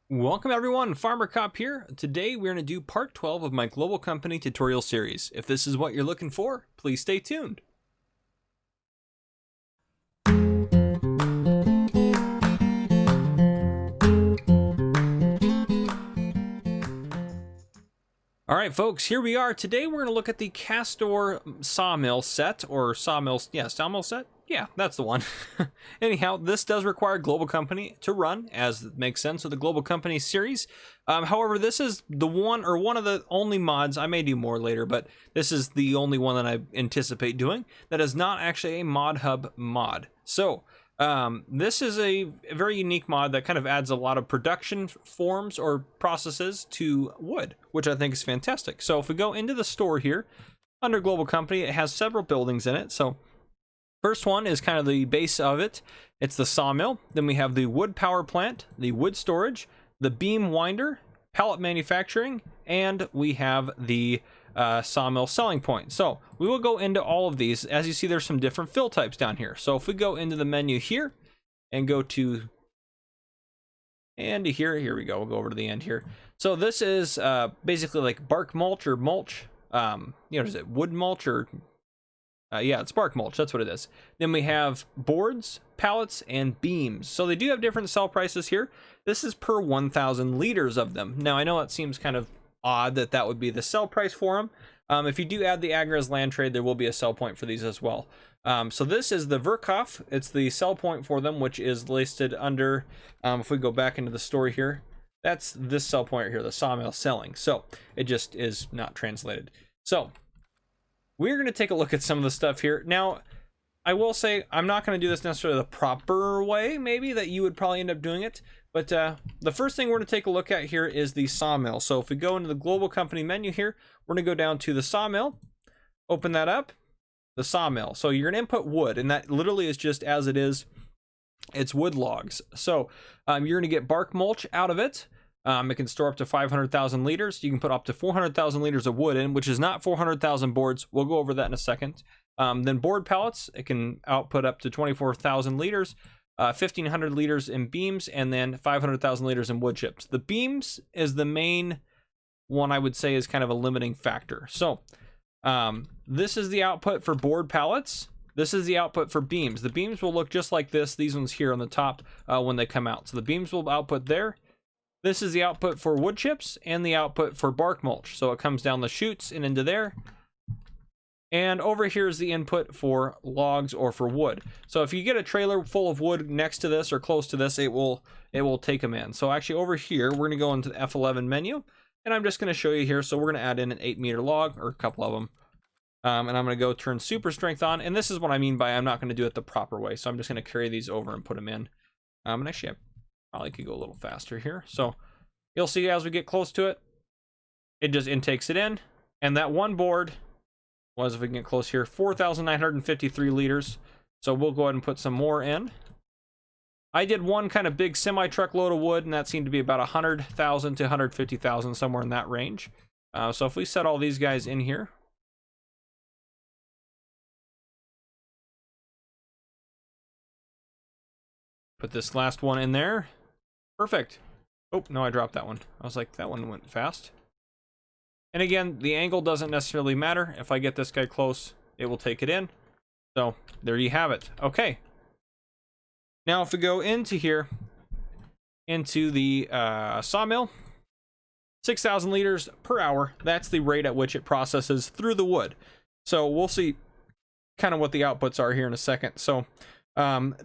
Welcome everyone, Farmer Cop here. Today we're going to do part 12 of my global company tutorial series. If this is what you're looking for, please stay tuned. Alright folks, here we are. Today we're going to look at the Kastor Sawmill set, or Sawmill set? Yeah, that's the one. Anyhow, this does require global company to run, as it makes sense with the global company series. However, this is the one of the only mods, I may do more later, but this is the only one that I anticipate doing that is not actually a mod hub mod. So, this is a very unique mod that kind of adds a lot of production forms or processes to wood, which I think is fantastic. So if we go into the store here, under global company, it has several buildings in it. So first one is kind of the base of it. It's the sawmill. Then we have the wood power plant, the wood storage, the beam winder, pallet manufacturing, and we have the sawmill selling point. So we will go into all of these. As you see, there's some different fill types down here. So if we go into the menu here and go to here we go. We'll go over to the end here. So this is basically like bark mulch or mulch. Is it wood mulch or yeah, it's bark mulch. That's what it is. Then we have boards, pallets, and beams. So they do have different sell prices here. This is per 1,000 liters of them. Now I know it seems kind of odd that would be the sell price for them. If you do add the agriz land trade, there will be a sell point for these as well. So this is the Verkauf. It's the sell point for them, which is listed under, if we go back into the story here, that's this sell point right here, the sawmill selling. So it just is not translated. So we're going to take a look at some of the stuff here. Now, I will say I'm not going to do this necessarily the proper way, maybe, that you would probably end up doing it. But the first thing we're going to take a look at here is the sawmill. So if we go into the global company menu here, we're going to go down to the sawmill, open that up, the sawmill. So you're going to input wood, and that literally is just as it is. It's wood logs. So you're going to get bark mulch out of it. It can store up to 500,000 liters. You can put up to 400,000 liters of wood in, which is not 400,000 boards. We'll go over that in a second. Then board pallets, it can output up to 24,000 liters. 1,500 liters in beams, and then 500,000 liters in wood chips. The beams is the main one I would say is kind of a limiting factor. So this is the output for board pallets. This is the output for beams. The beams will look just like this. These ones here on the top when they come out. So the beams will output there. This is the output for wood chips and the output for bark mulch. So it comes down the chutes and into there. And over here is the input for logs or for wood. So if you get a trailer full of wood next to this or close to this, it will take them in. So actually over here, we're going to go into the F11 menu, and I'm just going to show you here. So we're going to add in an 8-meter log, or a couple of them. And I'm going to go turn super strength on. And this is what I mean by I'm not going to do it the proper way. So I'm just going to carry these over and put them in. And actually, I probably could go a little faster here. So you'll see as we get close to it, it just intakes it in. And that one board was, if we can get close here, 4,953 liters. So we'll go ahead and put some more in. I did one kind of big semi-truck load of wood, and that seemed to be about 100,000 to 150,000, somewhere in that range. So if we set all these guys in here. Put this last one in there. Perfect. Oh, no, I dropped that one. I was like, that one went fast. And again, the angle doesn't necessarily matter. If I get this guy close, it will take it in. So there you have it. Okay. Now if we go into here, into the sawmill, 6,000 liters per hour. That's the rate at which it processes through the wood. So we'll see kind of what the outputs are here in a second. So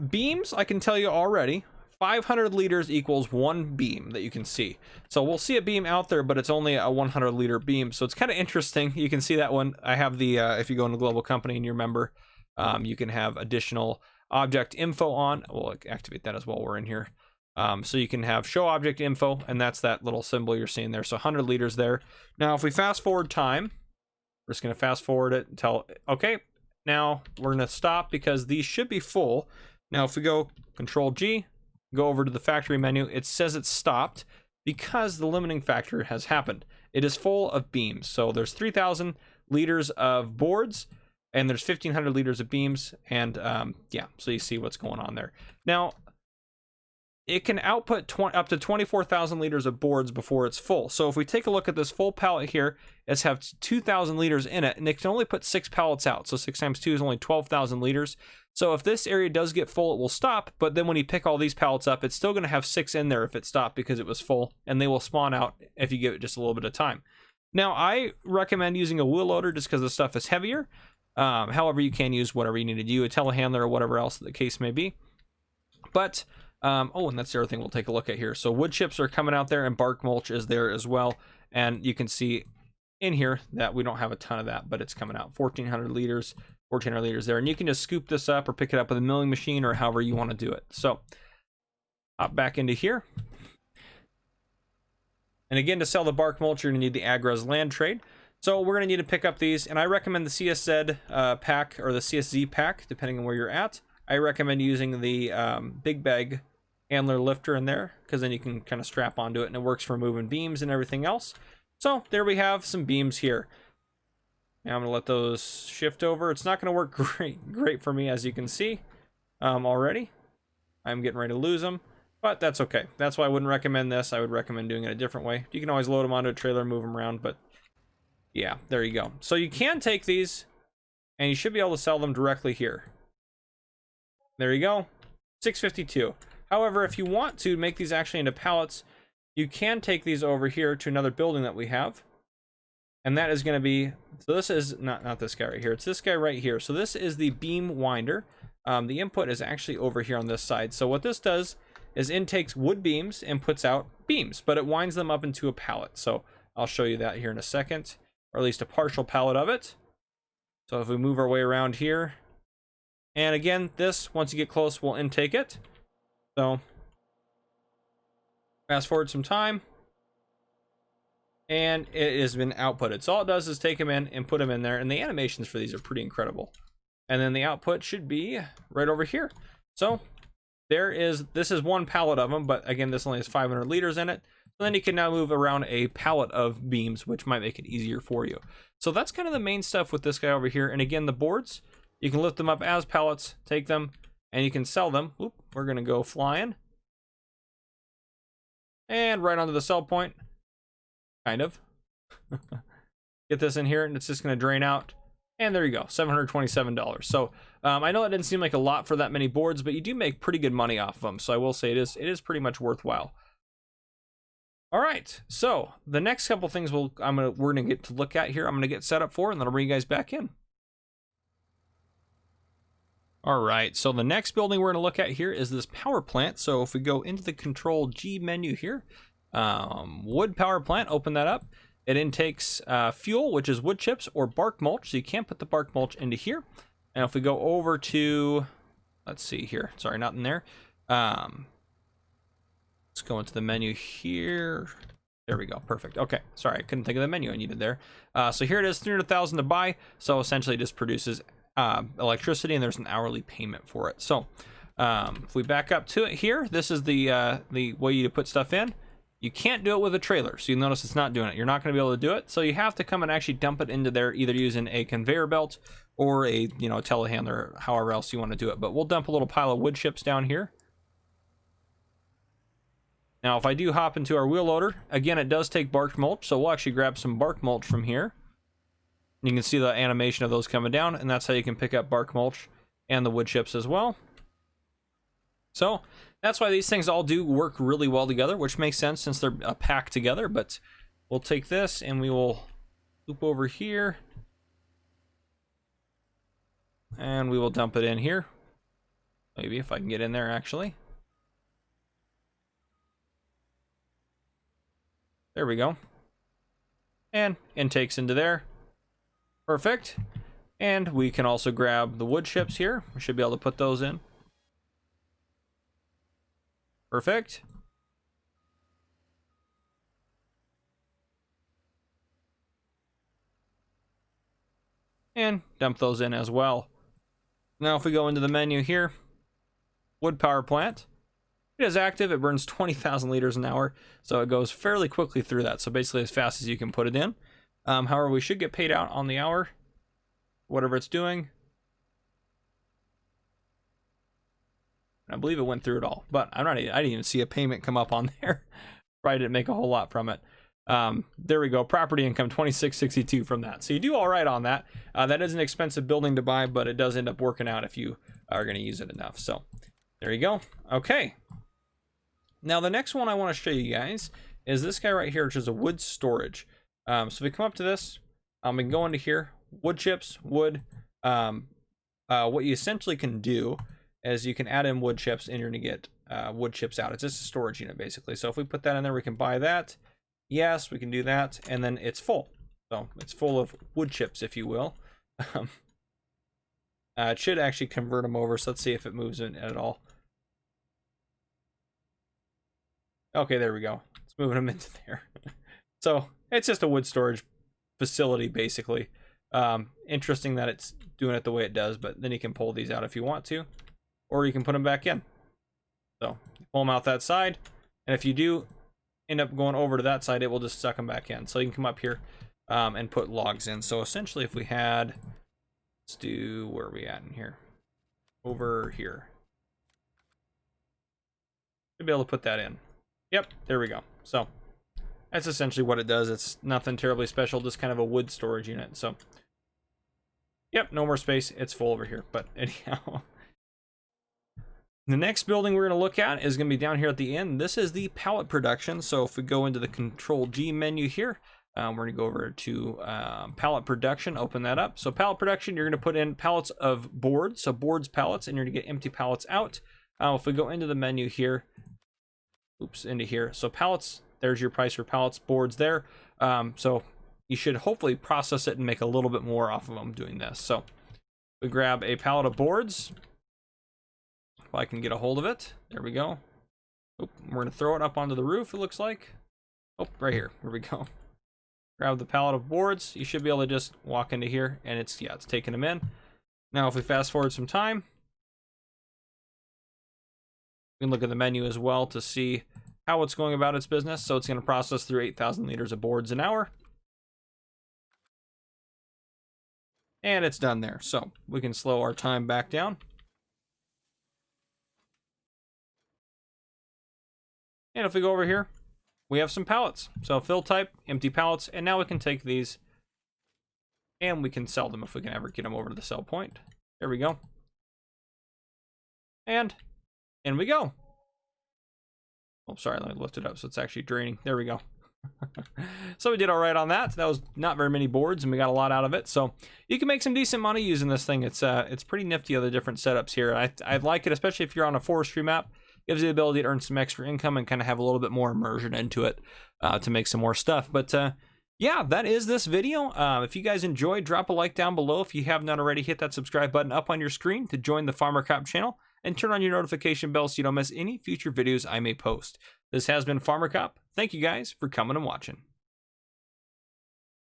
beams, I can tell you already. 500 liters equals one beam that you can see. So we'll see a beam out there, but it's only a 100 liter beam. So it's kind of interesting. You can see that one. I have the, if you go into global company and you remember, you can have additional object info on. We'll activate that as well. We're in here. So you can have show object info, and that's that little symbol you're seeing there. So 100 liters there. Now, if we fast forward time, we're just going to fast forward it until, okay, now we're going to stop because these should be full. Now, if we go Control G, go over to the factory menu, it says it's stopped because the limiting factor has happened. It is full of beams. So there's 3,000 liters of boards, and there's 1,500 liters of beams, and yeah, so you see what's going on there. Now, it can output up to 24,000 liters of boards before it's full. So if we take a look at this full pallet here, it's have 2,000 liters in it, and it can only put 6 pallets out. So 6 times 2 is only 12,000 liters. So if this area does get full, it will stop. But then when you pick all these pallets up, it's still going to have 6 in there if it stopped because it was full, and they will spawn out if you give it just a little bit of time. Now, I recommend using a wheel loader just because the stuff is heavier. However, you can use whatever you need to do, a telehandler or whatever else the case may be. But oh, and that's the other thing we'll take a look at here. So wood chips are coming out there, and bark mulch is there as well. And you can see in here that we don't have a ton of that, but it's coming out. 1,400 liters, 1,400 liters there. And you can just scoop this up or pick it up with a milling machine or however you want to do it. So hop back into here. And again, to sell the bark mulch, you're going to need the Agres land trade. So we're going to need to pick up these, and I recommend the CSZ pack or the CSZ pack, depending on where you're at. I recommend using the big bag handler lifter in there, because then you can kind of strap onto it, and it works for moving beams and everything else. So there we have some beams here. Now I'm going to let those shift over. It's not going to work great for me, as you can see already. I'm getting ready to lose them, but that's okay. That's why I wouldn't recommend this. I would recommend doing it a different way. You can always load them onto a trailer and move them around, but yeah, there you go. So you can take these, and you should be able to sell them directly here. There you go, $6.52. However, if you want to make these actually into pallets, you can take these over here to another building that we have. And that is going to be, so this is not this guy right here. It's this guy right here. So this is the beam winder. The input is actually over here on this side. So what this does is intakes wood beams and puts out beams, but it winds them up into a pallet. So I'll show you that here in a second, or at least a partial pallet of it. So if we move our way around here, and again, this, once you get close, will intake it. So fast forward some time, and it has been outputted. So all it does is take them in and put them in there, and the animations for these are pretty incredible. And then the output should be right over here. So this is one pallet of them, but again, this only has 500 liters in it. So then you can now move around a pallet of beams, which might make it easier for you. So that's kind of the main stuff with this guy over here. And again, the boards, you can lift them up as pallets, take them, and you can sell them. Oop, we're going to go flying. And right onto the sell point. Kind of. Get this in here, and it's just going to drain out. And there you go, $727. So I know it didn't seem like a lot for that many boards, but you do make pretty good money off of them. So I will say it is pretty much worthwhile. All right, so the next couple things we're gonna get to look at here, I'm gonna get set up for, and then I'll bring you guys back in. All right, so the next building we're gonna look at here is this power plant. So if we go into the Control G menu here, wood power plant, open that up. It intakes fuel, which is wood chips or bark mulch. So you can't put the bark mulch into here. And if we go over to, let's see here, sorry, not in there. Let's go into the menu here. There we go. Perfect. Okay. Sorry, I couldn't think of the menu I needed there. So here it is, 300,000 to buy. So essentially it just produces electricity, and there's an hourly payment for it. So if we back up to it here, this is the way you put stuff in. You can't do it with a trailer. So you notice it's not doing it. You're not going to be able to do it. So you have to come and actually dump it into there, either using a conveyor belt or a telehandler, however else you want to do it. But we'll dump a little pile of wood chips down here. Now, if I do hop into our wheel loader, again, it does take bark mulch, so we'll actually grab some bark mulch from here. You can see the animation of those coming down, and that's how you can pick up bark mulch and the wood chips as well. So that's why these things all do work really well together, which makes sense since they're packed together. But we'll take this and we will loop over here, and we will dump it in here. Maybe if I can get in there, actually. There we go. And intakes into there. Perfect. And we can also grab the wood chips here. We should be able to put those in. Perfect. And dump those in as well. Now if we go into the menu here, wood power plant. It is active. It burns 20,000 liters an hour, so it goes fairly quickly through that. So basically as fast as you can put it in. However, we should get paid out on the hour, whatever it's doing. I believe it went through it all, but I didn't even see a payment come up on there. Probably didn't make a whole lot from it. There we go. Property income 2662 from that. So you do all right on that. That is an expensive building to buy, but it does end up working out if you are going to use it enough. So there you go. Okay. Now the next one I want to show you guys is this guy right here, which is a wood storage. So if we come up to this, we can go into here, wood chips, wood. What you essentially can do is you can add in wood chips and you're going to get wood chips out. It's just a storage unit basically. So if we put that in there, we can buy that. Yes, we can do that, and then it's full. So it's full of wood chips, if you will. It should actually convert them over, so let's see if it moves in at all. Okay, there we go. It's moving them into there. So it's just a wood storage facility, basically. Interesting that it's doing it the way it does, but then you can pull these out if you want to, or you can put them back in. So pull them out that side, and if you do end up going over to that side, it will just suck them back in. So you can come up here and put logs in. So essentially if we had, let's do, where are we at in here? Over here. Should be able to put that in. Yep, there we go. So that's essentially what it does. It's nothing terribly special, just kind of a wood storage unit. So yep, no more space. It's full over here. But anyhow, the next building we're going to look at is going to be down here at the end. This is the pallet production. So if we go into the Control G menu here, we're going to go over to pallet production, open that up. So pallet production, you're going to put in pallets of boards, so boards, pallets, and you're going to get empty pallets out. If we go into the menu here, into here, so pallets, there's your price for pallets, boards there. So you should hopefully process it and make a little bit more off of them doing this. So we grab a pallet of boards. If I can get a hold of it, there we go. We're going to throw it up onto the roof, it looks like. Oh, right here, here we go. Grab the pallet of boards. You should be able to just walk into here, and it's taking them in. Now if we fast forward some time, we can look at the menu as well to see how it's going about its business. So it's going to process through 8,000 liters of boards an hour. And it's done there. So we can slow our time back down. And if we go over here, we have some pallets. So fill type, empty pallets, and now we can take these and we can sell them if we can ever get them over to the sell point. There we go. And in we go. Oh, sorry, let me lift it up so it's actually draining. There we go. So we did all right on that. That was not very many boards, and we got a lot out of it. So you can make some decent money using this thing. It's pretty nifty, the different setups here. I like it, especially if you're on a forestry map. Gives you the ability to earn some extra income and kind of have a little bit more immersion into it to make some more stuff. But yeah, that is this video. If you guys enjoyed, drop a like down below. If you have not already, hit that subscribe button up on your screen to join the Farmer Cop channel and turn on your notification bell so you don't miss any future videos I may post. This has been Farmer Cop. Thank you guys for coming and watching.